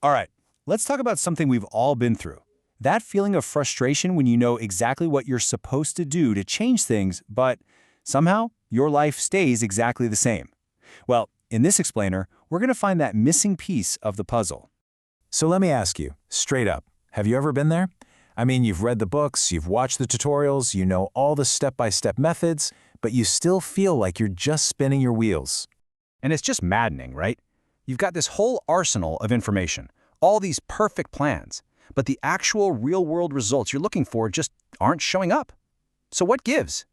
All right, let's talk about something we've all been through. That feeling of frustration when you know exactly what you're supposed to do to change things, but somehow your life stays exactly the same. Well, in this explainer, we're going to find that missing piece of the puzzle. So let me ask you, straight up, have you ever been there? I mean, you've read the books, you've watched the tutorials, you know all the step-by-step methods, but you still feel like you're just spinning your wheels. And it's just maddening, right? You've got this whole arsenal of information, all these perfect plans, but the actual real-world results you're looking for just aren't showing up. So what gives?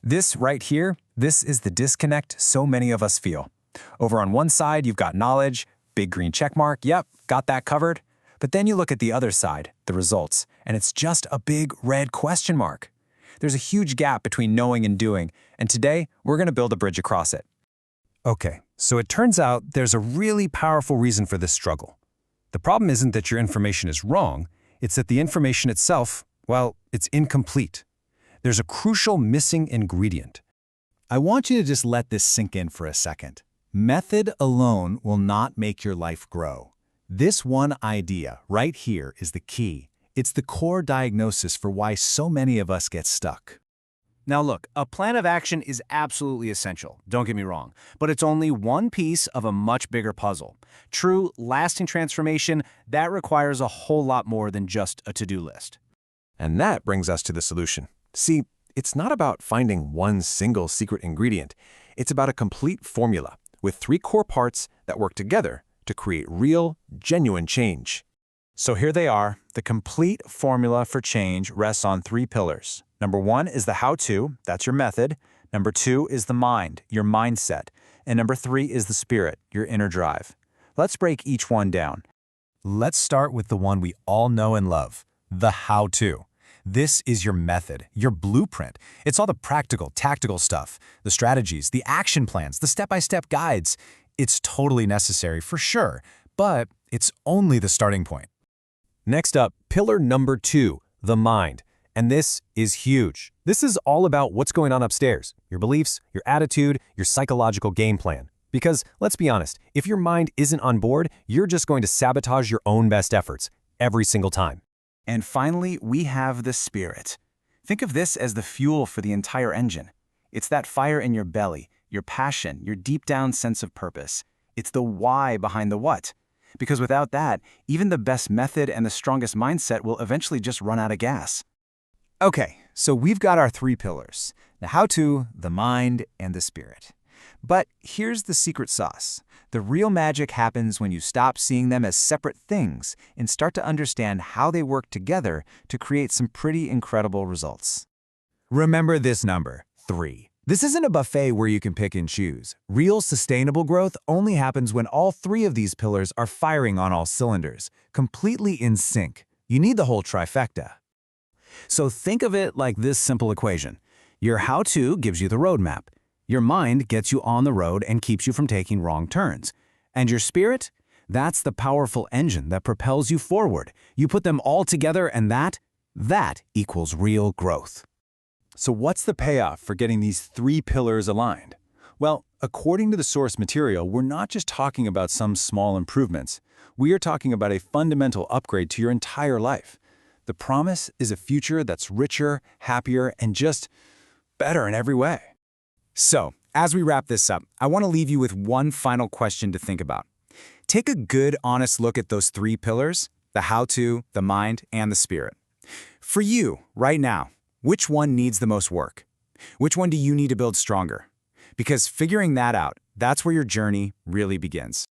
This right here, this is the disconnect so many of us feel. Over on one side, you've got knowledge, big green check mark, yep, got that covered. But then you look at the other side, the results, and it's just a big red question mark. There's a huge gap between knowing and doing, and today we're going to build a bridge across it. Okay, so it turns out there's a really powerful reason for this struggle. The problem isn't that your information is wrong, it's that the information itself, well, it's incomplete. There's a crucial missing ingredient. I want you to just let this sink in for a second. Method alone will not make your life grow. This one idea right here is the key. It's the core diagnosis for why so many of us get stuck. Now look, a plan of action is absolutely essential, don't get me wrong, but it's only one piece of a much bigger puzzle. True, lasting transformation, that requires a whole lot more than just a to-do list. And that brings us to the solution. See, it's not about finding one single secret ingredient. It's about a complete formula with 3 core parts that work together to create real, genuine change. So here they are. The complete formula for change rests on 3 pillars. Number 1 is the how-to, that's your method. Number 2 is the mind, your mindset. And number 3 is the spirit, your inner drive. Let's break each one down. Let's start with the one we all know and love, the how-to. This is your method, your blueprint. It's all the practical, tactical stuff, the strategies, the action plans, the step-by-step guides. It's totally necessary for sure, but it's only the starting point. Next up, pillar number 2, the mind. And this is huge. This is all about what's going on upstairs, your beliefs, your attitude, your psychological game plan. Because, let's be honest, if your mind isn't on board, you're just going to sabotage your own best efforts every single time. And finally, we have the spirit. Think of this as the fuel for the entire engine. It's that fire in your belly, your passion, your deep down sense of purpose. It's the why behind the what. Because without that, even the best method and the strongest mindset will eventually just run out of gas. Okay, so we've got our 3 pillars, the how-to, the mind, and the spirit. But here's the secret sauce. The real magic happens when you stop seeing them as separate things and start to understand how they work together to create some pretty incredible results. Remember this number, 3. This isn't a buffet where you can pick and choose. Real sustainable growth only happens when all 3 of these pillars are firing on all cylinders, completely in sync. You need the whole trifecta. So think of it like this simple equation. Your how-to gives you the roadmap. Your mind gets you on the road and keeps you from taking wrong turns. And your spirit? That's the powerful engine that propels you forward. You put them all together and that equals real growth. So what's the payoff for getting these 3 pillars aligned? Well, according to the source material, we're not just talking about some small improvements. We are talking about a fundamental upgrade to your entire life. The promise is a future that's richer, happier, and just better in every way. So, as we wrap this up, I want to leave you with one final question to think about. Take a good, honest look at those 3 pillars, the how-to, the mind, and the spirit. For you, right now, which one needs the most work? Which one do you need to build stronger? Because figuring that out, that's where your journey really begins.